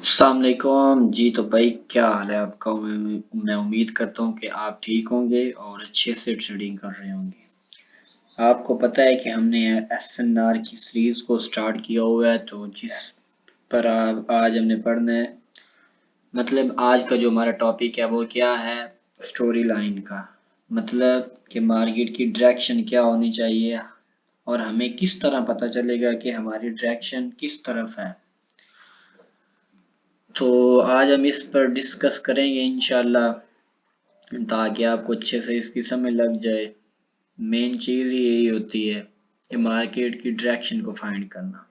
अस्सलाम वालेकुम जी। तो भाई क्या हाल है आपका। मैं उम्मीद करता हूँ कि आप ठीक होंगे और अच्छे से ट्रेडिंग कर रहे होंगे। आपको पता है कि हमने एसएनआर की सीरीज को स्टार्ट किया हुआ है, तो जिस पर आज हमने पढ़ना है। मतलब आज का जो हमारा टॉपिक है वो क्या है, स्टोरी लाइन का। मतलब कि मार्केट की डायरेक्शन क्या होनी चाहिए और हमें किस तरह पता चलेगा कि हमारी डायरेक्शन किस तरफ है। तो आज हम इस पर डिस्कस करेंगे इंशाल्लाह, ताकि आपको अच्छे से इसकी समझ लग जाए। मेन चीज़ ही यही होती है कि मार्केट की डायरेक्शन को फाइंड करना।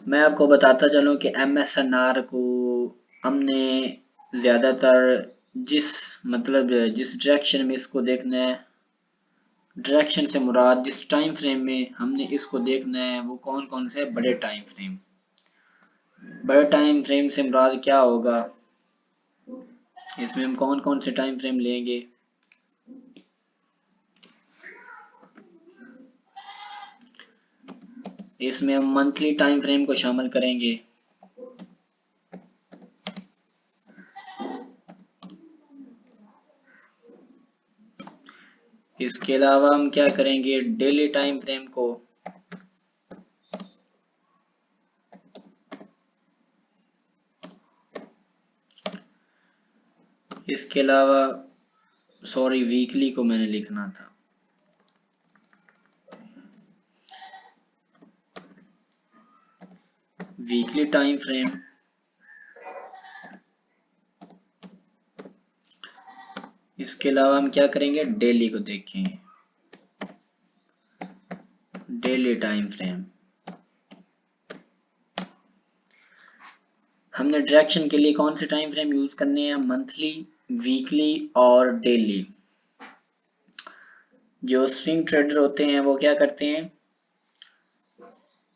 मैं आपको बताता चलूं कि एमएसएनआर को हमने ज़्यादातर जिस जिस डायरेक्शन में इसको देखना है, डायरेक्शन से मुराद जिस टाइम फ्रेम में हमने इसको देखना है वो कौन कौन से बड़े टाइम फ्रेम। बड़े टाइम फ्रेम से मुराद क्या होगा, इसमें हम कौन कौन से टाइम फ्रेम लेंगे। इसमें हम मंथली टाइम फ्रेम को शामिल करेंगे। इसके अलावा हम क्या करेंगे, डेली टाइम फ्रेम को। इसके अलावा सॉरी, वीकली को मैंने लिखना था। Weekly time frame. इसके अलावा हम क्या करेंगे, डेली को देखेंगे। डेली टाइम फ्रेम हमने डायरेक्शन के लिए कौन से टाइम फ्रेम यूज करने हैं, मंथली, वीकली और डेली। जो स्विंग ट्रेडर होते हैं वो क्या करते हैं,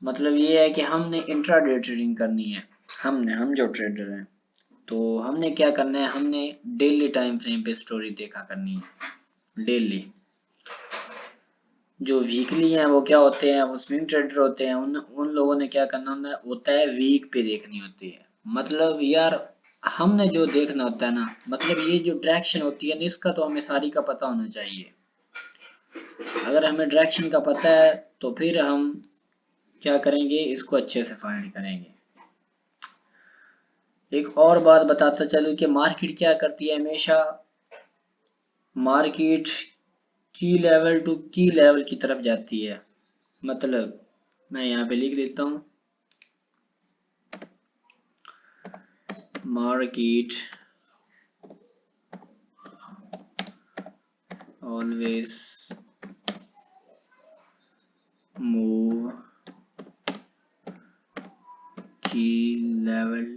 मतलब ये है कि हमने इंट्राडे ट्रेडिंग करनी है। हम जो ट्रेडर हैं, तो हमने क्या करना है, हमने डेली टाइम फ्रेम पे स्टोरी देखा करनी है। डेली जो वीकली हैं वो क्या होते हैं, वो स्विंग ट्रेडर होते हैं। उन उन लोगों ने क्या करना होता है, वीक पे देखनी होती है। मतलब यार, हमने जो देखना होता है ना, मतलब ये जो डायरेक्शन होती है ना, इसका तो हमें सारी का पता होना चाहिए। अगर हमें डायरेक्शन का पता है तो फिर हम क्या करेंगे, इसको अच्छे से फाइंड करेंगे। एक और बात बताता चलूं कि मार्केट क्या करती है हमेशा, मार्केट की लेवल टू की लेवल की तरफ जाती है। मतलब मैं यहाँ पे लिख देता हूँ, market always move key level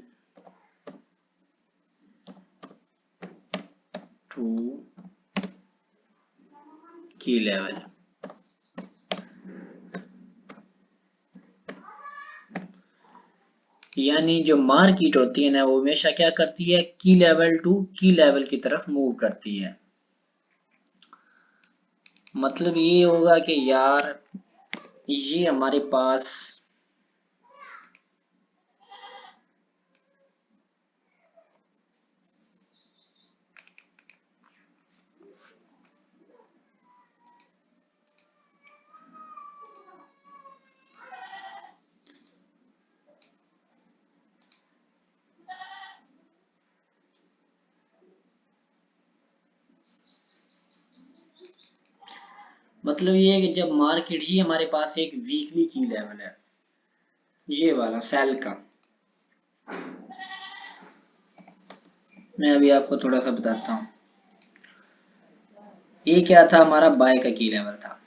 to key level। यानी जो मार्केट होती है ना, वो हमेशा क्या करती है, की लेवल टू की लेवल की तरफ मूव करती है। मतलब ये होगा कि यार, ये हमारे पास मतलब ये है कि जब मार्केट ही हमारे पास एक वीकली की लेवल है, ये वाला सेल का। मैं अभी आपको थोड़ा सा बताता हूँ। ये क्या था, हमारा बाय का की लेवल था।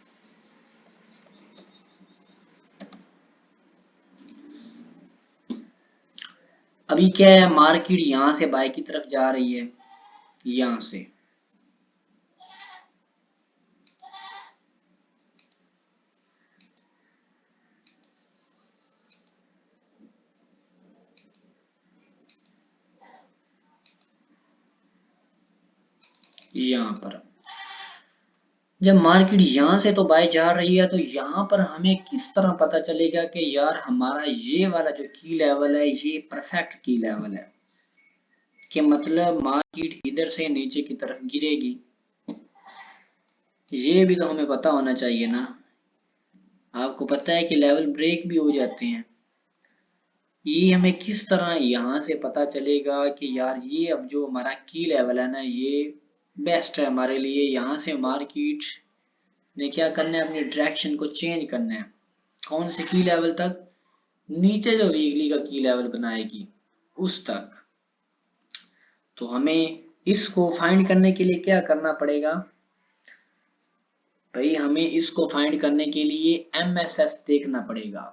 अभी क्या है, मार्केट यहाँ से बाय की तरफ जा रही है, यहाँ से। यहाँ पर जब मार्केट यहाँ से तो बाय जा रही है तो यहाँ पर हमें किस तरह पता चलेगा कि यार हमारा ये वाला जो की लेवल है ये परफेक्ट की लेवल है, कि मतलब मार्केट इधर से नीचे की तरफ गिरेगी। ये भी तो हमें पता होना चाहिए ना। आपको पता है कि लेवल ब्रेक भी हो जाते हैं। ये हमें किस तरह यहाँ से पता चलेगा कि यार ये अब जो हमारा की लेवल है ना ये बेस्ट है हमारे लिए। यहाँ से मार्केट ने क्या करना है, अपनी डायरेक्शन को चेंज करना है। कौन से की लेवल तक? नीचे जो वीकली का की लेवल बनाएगी उस तक। तो हमें इसको फाइंड करने के लिए क्या करना पड़ेगा भाई? हमें इसको फाइंड करने के लिए एमएसएस देखना पड़ेगा।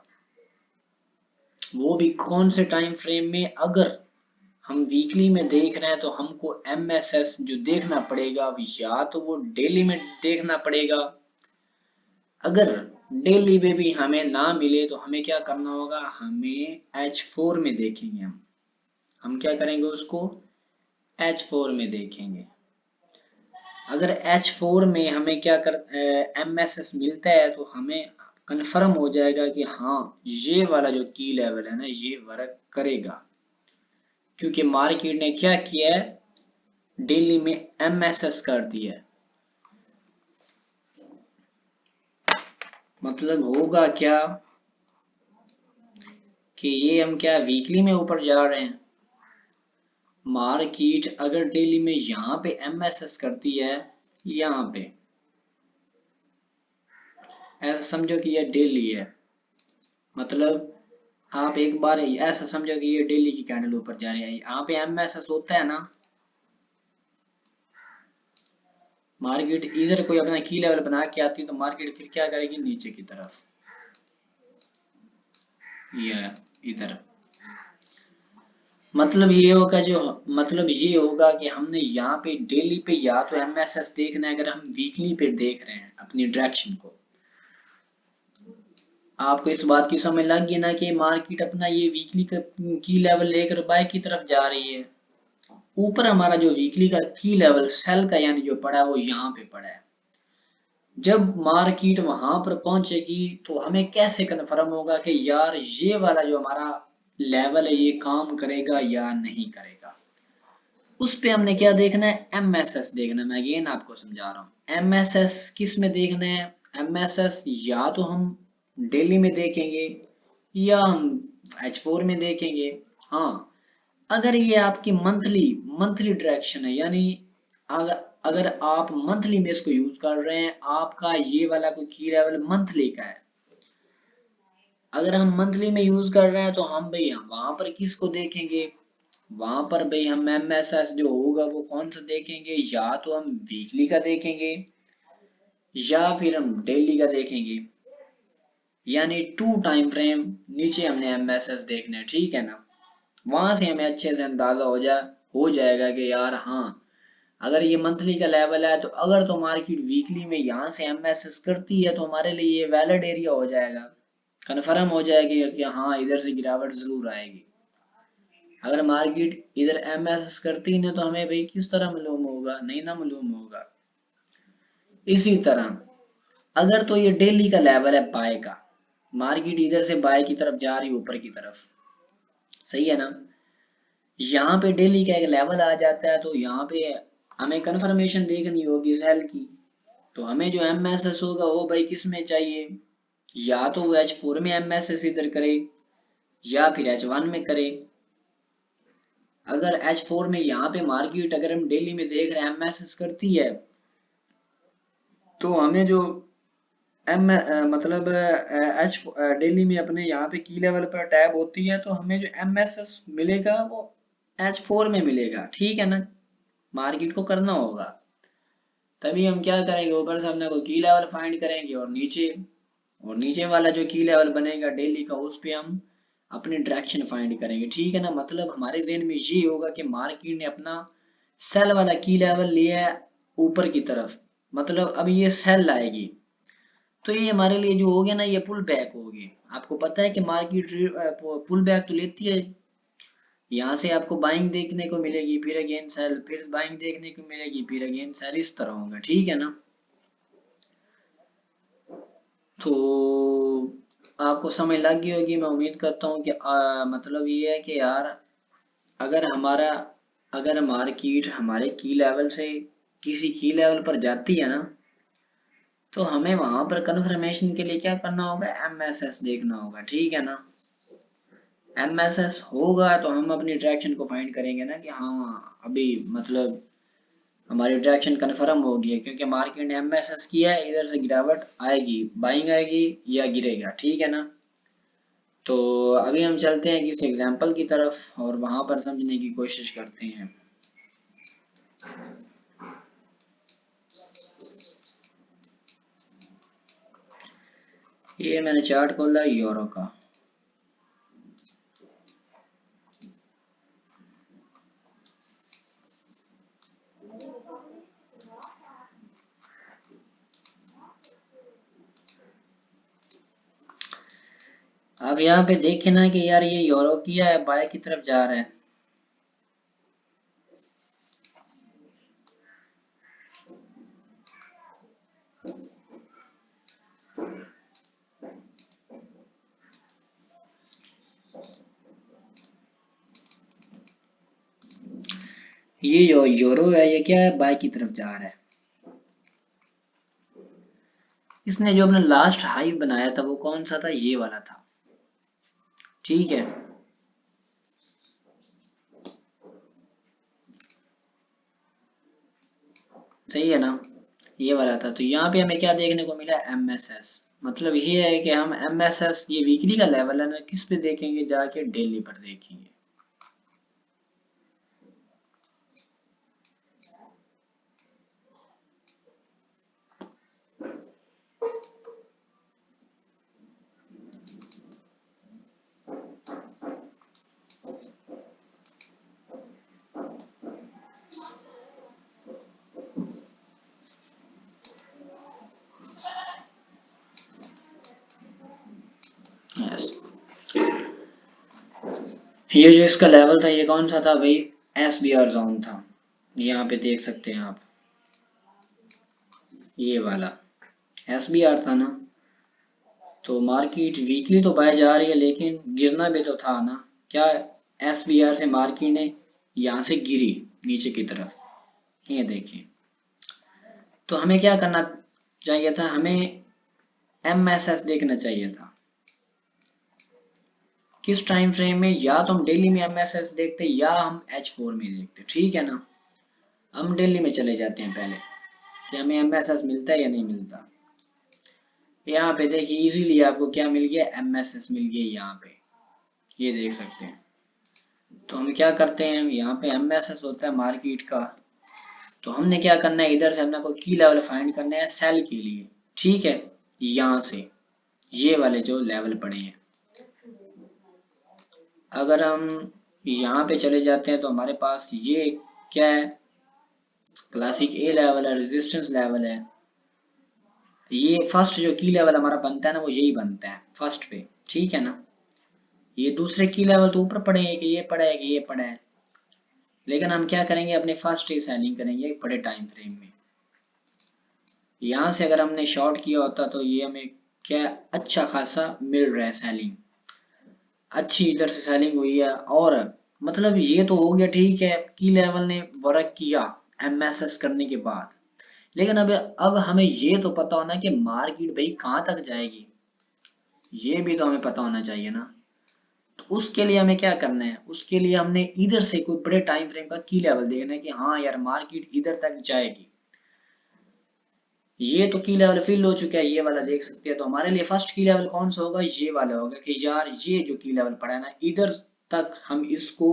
वो भी कौन से टाइम फ्रेम में? अगर हम वीकली में देख रहे हैं तो हमको एमएसएस जो देखना पड़ेगा या तो वो डेली में देखना पड़ेगा। अगर डेली में भी हमें ना मिले तो हमें क्या करना होगा, हमें H4 में देखेंगे। हम क्या करेंगे, उसको H4 में देखेंगे। अगर H4 में हमें क्या कर एमएसएस मिलता है तो हमें कंफर्म हो जाएगा कि हाँ ये वाला जो की लेवल है ना ये वर्क करेगा। क्योंकि मार्केट ने क्या किया है, डेली में एमएसएस कर दिया है। मतलब होगा क्या कि ये हम क्या वीकली में ऊपर जा रहे हैं। मार्केट अगर डेली में यहाँ पे एमएसएस करती है, यहाँ पे ऐसा समझो कि ये डेली है, मतलब आप एक बार ऐसा समझो कि ये डेली की कैंडल ऊपर जा रही है, यहाँ पे एमएसएस होता है ना। मार्केट इधर कोई अपना की लेवल बना के आती है तो मार्केट फिर क्या करेगी, नीचे की तरफ, ये इधर। मतलब ये होगा जो मतलब ये होगा कि हमने यहाँ पे डेली पे या तो एमएसएस देखना है, अगर हम वीकली पे देख रहे हैं अपनी डायरेक्शन को। आपको इस बात की समझ लग गई ना कि मार्केट अपना ये वीकली का की लेवल लेकर बाय की तरफ जा रही है। ऊपर हमारा जो वीकली का की लेवल सेल का यानी जो पड़ा है वो यहाँ पे पड़ा है। जब मार्केट वहां पर पहुंचेगी तो हमें कैसे कन्फर्म होगा कि यार ये वाला जो हमारा लेवल है ये काम करेगा या नहीं करेगा। उस पे हमने क्या देखना है, एमएसएस देखना है। मैं अगेन आपको समझा रहा हूँ, एमएसएस किस में देखना है। एमएसएस या तो हम डेली में देखेंगे या हम H4 में देखेंगे। हाँ, अगर ये आपकी मंथली मंथली डायरेक्शन है, यानी अगर अगर आप मंथली में इसको यूज कर रहे हैं, आपका ये वाला कोई की लेवल मंथली का है, अगर हम मंथली में यूज कर रहे हैं तो हम भाई वहां पर किसको देखेंगे, वहां पर भाई हम एमएसएस जो होगा वो कौन सा देखेंगे, या तो हम वीकली का देखेंगे या फिर हम डेली का देखेंगे। यानी 2 टाइम फ्रेम नीचे हमने एमएसएस देखना है, ठीक है ना। वहां से हमें अच्छे से अंदाजा हो जाएगा कि यार हाँ, अगर ये मंथली का लेवल है तो अगर तो मार्केट वीकली में यहाँ से एमएसएस करती है तो हमारे लिए ये वैलिड एरिया हो जाएगा, कन्फर्म हो जाएगी कि हाँ इधर से गिरावट जरूर आएगी। अगर मार्केट इधर एमएसएस करती है तो हमें भाई किस तरह मालूम होगा, नहीं ना मालूम होगा। इसी तरह अगर तो ये डेली का लेवल है बाय का, मार्केट इधर से बाय की तरफ जा रही है ऊपर की तरफ, सही है ना। यहाँ पे डेली का एक लेवल आ जाता है तो यहाँ पे हमें कंफर्मेशन देखनी होगी सेल की। तो हमें जो एमएसएस होगा वो भाई किस में चाहिए, या तो वो H4 में एमएसएस इधर करे या फिर H1 में करे। अगर H4 में यहाँ पे मार्केट अगर हम डेली में देख रहे हैं एमएसएस करती है तो हमें जो मतलब एच डेली में अपने यहाँ पे की लेवल पर टैब होती है तो हमें जो एमएसएस मिलेगा वो H4 में मिलेगा, ठीक है ना। मार्केट को करना होगा, तभी हम क्या करेंगे, ऊपर से हमने को की लेवल फाइंड करेंगे और नीचे वाला जो की लेवल बनेगा डेली का उस पे हम अपनी डायरेक्शन फाइंड करेंगे, ठीक है ना। मतलब हमारे जहन में ये होगा कि मार्केट ने अपना सेल वाला की लेवल लिया है ऊपर की तरफ, मतलब अब ये सेल लाएगी तो ये हमारे लिए जो हो गया ना ये पुल बैक हो गया। आपको पता है कि मार्केट पुल बैक तो लेती है, यहाँ से आपको बाइंग देखने को मिलेगी, फिर अगेन सेल, फिर बाइंग देखने को मिलेगी, फिर अगेन सेल, इस तरह होगा, ठीक है ना। तो आपको समझ लग गई होगी, मैं उम्मीद करता हूँ कि मतलब ये है कि यार अगर हमारा अगर मार्केट हमारे की लेवल से किसी की लेवल पर जाती है ना, तो हमें वहां पर कंफर्मेशन के लिए क्या करना होगा, एमएसएस देखना होगा, ठीक है ना। एमएसएस होगा तो हम अपनी डायरेक्शन को फाइंड करेंगे ना कि हाँ अभी मतलब हमारी डायरेक्शन कंफर्म हो गई है, क्योंकि मार्केट ने एमएसएस किया है, इधर से गिरावट आएगी, बाइंग आएगी या गिरेगा, ठीक है ना। तो अभी हम चलते हैं किसी एग्जांपल की तरफ और वहां पर समझने की कोशिश करते हैं। ये मैंने चार्ट खोला यूरो का। अब यहाँ पे देखे ना कि यार ये यूरो किया है, बाय की तरफ जा रहा है। ये जो यूरो है ये क्या है, बाय की तरफ जा रहा है। इसने जो अपना लास्ट हाई बनाया था वो कौन सा था, ये वाला था, ठीक है। सही है ना, ये वाला था। तो यहाँ पे हमें क्या देखने को मिला, एमएसएस। मतलब ये है कि हम एमएसएस, ये वीकली का लेवल है ना, किस पे देखेंगे, जाके डेली पर देखेंगे। यस, ये जो इसका लेवल था ये कौन सा था भाई, एस बी आर जोन था। यहाँ पे देख सकते हैं आप, ये वाला एस बी आर था ना। तो मार्केट वीकली तो बाय जा रही है, लेकिन गिरना भी तो था ना। क्या, एस बी आर से मार्केट ने यहाँ से गिरी नीचे की तरफ, ये देखिए। तो हमें क्या करना चाहिए था, हमें एमएसएस देखना चाहिए था। किस टाइम फ्रेम में, या तो हम डेली में एमएसएस देखते या हम H4 में देखते, ठीक है ना। हम डेली में चले जाते हैं पहले कि हमें एमएसएस मिलता है या नहीं मिलता। यहाँ पे देखिए इजीली आपको क्या मिल गया, एमएसएस मिल गया यहाँ पे, ये देख सकते हैं। तो हम क्या करते हैं, यहाँ पे एमएसएस होता है मार्केट का। तो हमने क्या करना है, इधर से हमने कोई की लेवल फाइंड करना है सेल के लिए, ठीक है। यहाँ से ये वाले जो लेवल पड़े हैं, अगर हम यहाँ पे चले जाते हैं तो हमारे पास ये क्या है, क्लासिक ए लेवल है, रेजिस्टेंस लेवल है। ये फर्स्ट जो की लेवल हमारा बनता है ना, वो यही बनता है फर्स्ट पे, ठीक है ना। ये दूसरे की लेवल तो ऊपर पड़े हैं कि ये पड़ा है कि ये पड़ा है, लेकिन हम क्या करेंगे, अपने फर्स्ट ही सेलिंग करेंगे बड़े टाइम फ्रेम में। यहाँ से अगर हमने शॉर्ट किया होता तो ये हमें क्या अच्छा खासा मिल रहा है सेलिंग, अच्छी इधर से सेलिंग हुई है। और मतलब ये तो हो गया, ठीक है, की लेवल ने वर्क किया एमएसएस करने के बाद। लेकिन अब हमें ये तो पता होना कि मार्केट भाई कहाँ तक जाएगी, ये भी तो हमें पता होना चाहिए ना। तो उसके लिए हमें क्या करना है, उसके लिए हमने इधर से कोई बड़े टाइम फ्रेम का की लेवल देखना है कि हाँ यार मार्केट इधर तक जाएगी। ये तो की लेवल फिल हो चुका है, ये वाला देख सकते हैं। तो हमारे लिए फर्स्ट की लेवल कौन सा होगा, ये वाला होगा कि यार ये जो की लेवल पड़ा है ना, इधर तक हम इसको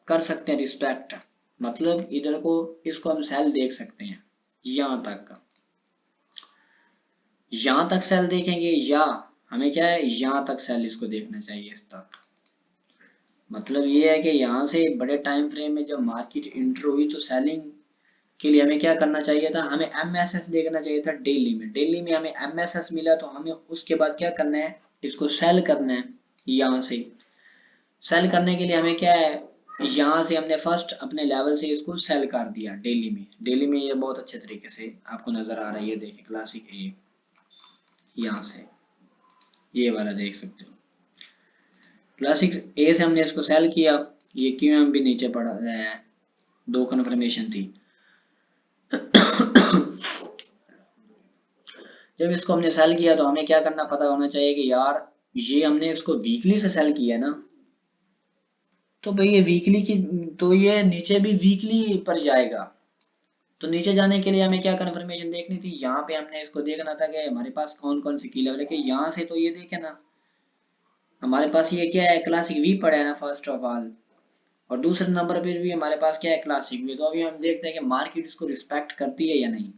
कर सकते हैं रिस्पेक्ट। मतलब इधर को, इसको हम सेल देख सकते हैं, यहाँ तक का, यहाँ तक सेल देखेंगे, या हमें क्या है, यहाँ तक सेल इसको देखना चाहिए इस तक। मतलब ये है कि यहाँ से बड़े टाइम फ्रेम में जब मार्केट इंटर हुई तो सेलिंग के लिए हमें क्या करना चाहिए था, हमें एमएसएस देखना चाहिए था डेली में। डेली में हमें एमएसएस मिला तो हमें उसके बाद क्या करना है, इसको सेल करना है। यहाँ से सेल करने के लिए हमें क्या है, यहाँ से हमने फर्स्ट अपने लेवल से इसको सेल कर दिया डेली में। डेली में ये बहुत अच्छे तरीके से आपको नजर आ रहा है, ये देखिए क्लासिक ए। यहाँ से ये वाला देख सकते हो। क्लासिक ए से हमने इसको सेल किया, ये क्यू भी नीचे पड़ा है, 2 कन्फर्मेशन थी। जब इसको हमने सेल किया तो हमें क्या करना पता होना चाहिए कि यार ये हमने इसको वीकली से सेल किया ना, तो भाई ये वीकली की, तो ये नीचे भी वीकली पर जाएगा। तो नीचे जाने के लिए हमें क्या कन्फर्मेशन देखनी थी, यहाँ पे हमने इसको देखना था कि हमारे पास कौन कौन सी की लेवल है। कि यहाँ से तो ये देखे ना, हमारे पास ये क्या है, क्लासिक वी पड़ा है ना फर्स्ट ऑफ ऑल, और दूसरे नंबर पे भी हमारे पास क्या है, क्लासिक वी। तो अभी हम देखते हैं कि मार्केट इसको रिस्पेक्ट करती है या नहीं।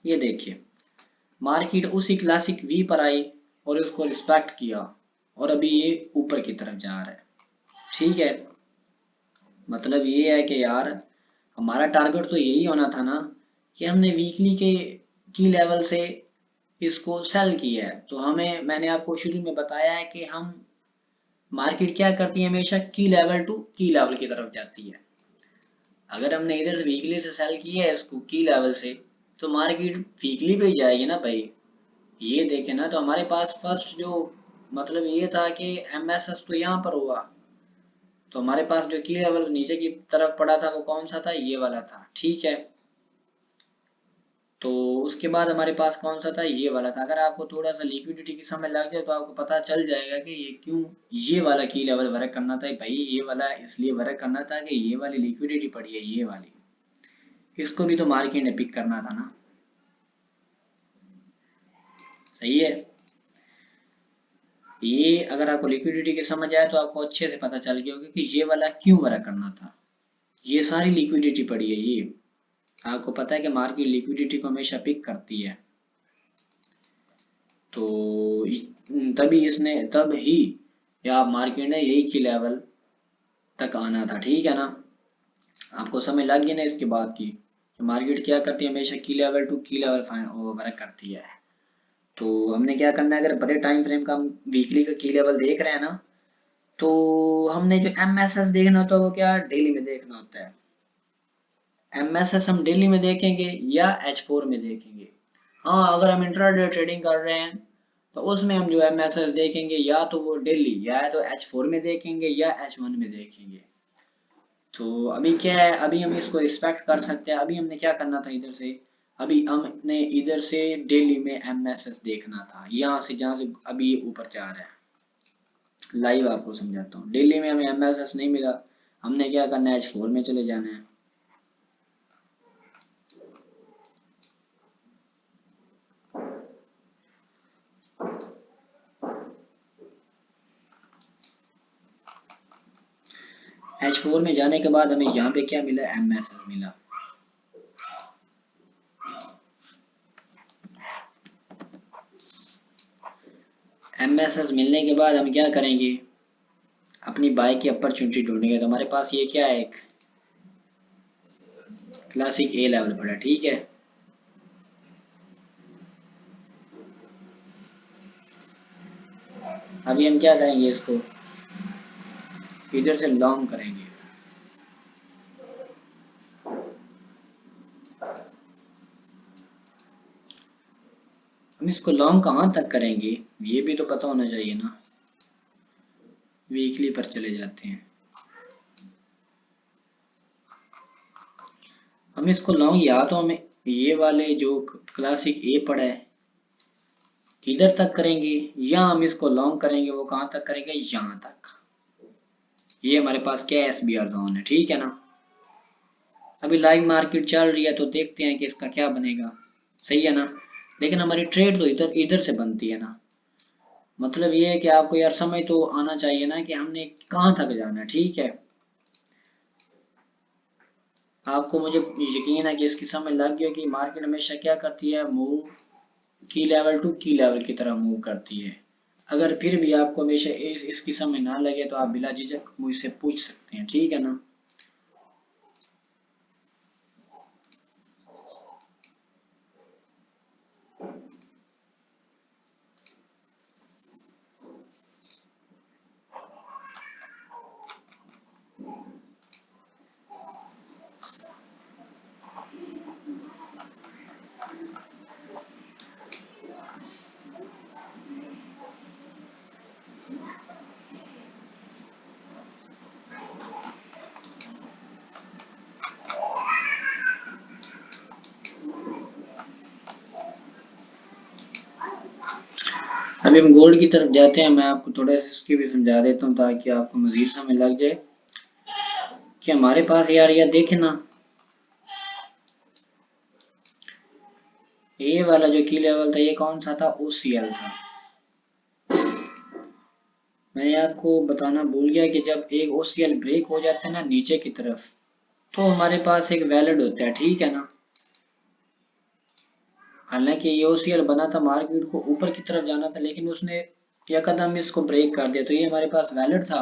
ये देखिए मार्केट उसी क्लासिक वी पर आई और उसको रिस्पेक्ट किया, और अभी ये ऊपर की तरफ जा रहा है। ठीक है, मतलब ये है कि यार हमारा टारगेट तो यही होना था ना कि हमने वीकली के की लेवल से इसको सेल किया है। तो हमें, मैंने आपको शुरू में बताया है कि हम, मार्केट क्या करती है हमेशा, की लेवल टू की लेवल की तरफ जाती है। अगर हमने इधर से वीकली से सेल किया है इसको की लेवल से, तो मार्केट वीकली पे ही जाएगी ना भाई। ये देखे ना, तो हमारे पास फर्स्ट जो मतलब ये था कि एमएसएस तो यहाँ पर हुआ, तो हमारे पास जो की लेवल नीचे की तरफ पड़ा था वो कौन सा था, ये वाला था। ठीक है, तो उसके बाद हमारे पास कौन सा था, ये वाला था। अगर आपको थोड़ा सा लिक्विडिटी की समय लग जाए तो आपको पता चल जाएगा कि ये क्यों ये वाला की लेवल वर्क करना था भाई। ये वाला इसलिए वर्क करना था कि ये वाली लिक्विडिटी पड़ी है, ये वाली, इसको भी तो मार्केट ने पिक करना था ना। सही है, ये अगर आपको लिक्विडिटी की समझ आए तो आपको अच्छे से पता चल गया होगा कि ये वाला क्यों वर्क करना था। ये सारी लिक्विडिटी पड़ी है, ये आपको पता है कि मार्केट लिक्विडिटी को हमेशा पिक करती है। तो तभी इसने, तब ही या मार्केट ने यही की लेवल तक आना था। ठीक है ना, आपको समझ लग गई ना इसके बाद की कि मार्केट क्या करती है, हमेशा की लेवल टू की लेवल वर्क करती है। तो हमने क्या करना है, अगर बड़े टाइम फ्रेम का हम वीकली का की लेवल देख रहे हैं ना, तो हमने जो एमएसएस देखना होता है वो क्या डेली में देखना होता है। एमएसएस हम डेली में देखेंगे या H4 में देखेंगे। हाँ, अगर हम इंट्राडे ट्रेडिंग कर रहे हैं तो उसमें हम जो एमएसएस देखेंगे या तो वो डेली, या तो H4 में देखेंगे या H1 में देखेंगे। तो अभी क्या है, अभी हम इसको रिस्पेक्ट कर सकते हैं। अभी हमने क्या करना था, इधर से, अभी हमने इधर से डेली में एमएसएस देखना था, यहाँ से जहाँ से अभी ऊपर जा रहा है। लाइव आपको समझाता हूँ, डेली में हमें एमएसएस नहीं मिला, हमने क्या करना है, H4 में चले जाना है। H4 में जाने के बाद हमें यहाँ पे क्या मिला, एमएसएस मिला। एमएसएस मिलने के बाद हम क्या करेंगे, अपनी बाय की अपॉर्चुनिटी ढूंढेंगे। तो हमारे पास ये क्या है, एक क्लासिक ए लेवल पड़ा। ठीक है, अभी हम क्या करेंगे, इसको इधर से लॉन्ग करेंगे। हम इसको लॉन्ग कहाँ तक करेंगे, ये भी तो पता होना चाहिए ना। वीकली पर चले जाते हैं हम इसको लॉन्ग, या तो हमें ये वाले जो क्लासिक ए पड़ा है इधर तक करेंगे, या हम इसको लॉन्ग करेंगे, वो कहाँ तक करेंगे, यहाँ तक। ये हमारे पास क्या है, SBR जोन है। ठीक है ना, अभी लाइव मार्केट चल रही है तो देखते हैं कि इसका क्या बनेगा। सही है ना, लेकिन हमारी ट्रेड तो इधर इधर से बनती है ना। मतलब ये है कि आपको यार समझ तो आना चाहिए ना कि हमने कहाँ तक जाना है। ठीक है, आपको, मुझे यकीन है कि इसकी समझ लग गई कि मार्केट हमेशा क्या करती है, मूव की लेवल टू की लेवल की तरह मूव करती है। अगर फिर भी आपको हमेशा इसकी समझ ना लगे तो आप बिला झिझक मुझसे पूछ सकते हैं। ठीक है ना। अभी हम गोल्ड की तरफ जाते हैं। मैं आपको थोड़ा सा इसकी भी समझा देता हूँ ताकि आपको मजीद समझ लग जाए कि हमारे पास यार ये देखे ना, ये वाला जो की लेवल था ये कौन सा था, OCL था। मैंने आपको बताना भूल गया कि जब एक OCL ब्रेक हो जाता है ना नीचे की तरफ, तो हमारे पास एक वैलिड होता है, ठीक है ना। हालांकि ये OCL बना था मार्केट को ऊपर की तरफ जाना था, लेकिन उसने यकदम इसको ब्रेक कर दिया, तो ये हमारे पास वैलिड था।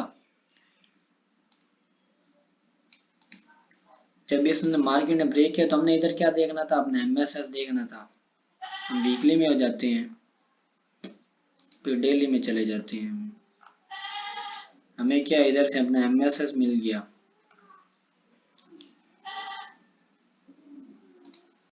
जब इसने मार्केट ने ब्रेक किया तो हमने इधर क्या देखना था, अपना MSS देखना था। हम वीकली में हो जाते हैं, फिर डेली में चले जाते हैं। हमें क्या इधर से अपना MSS मिल गया।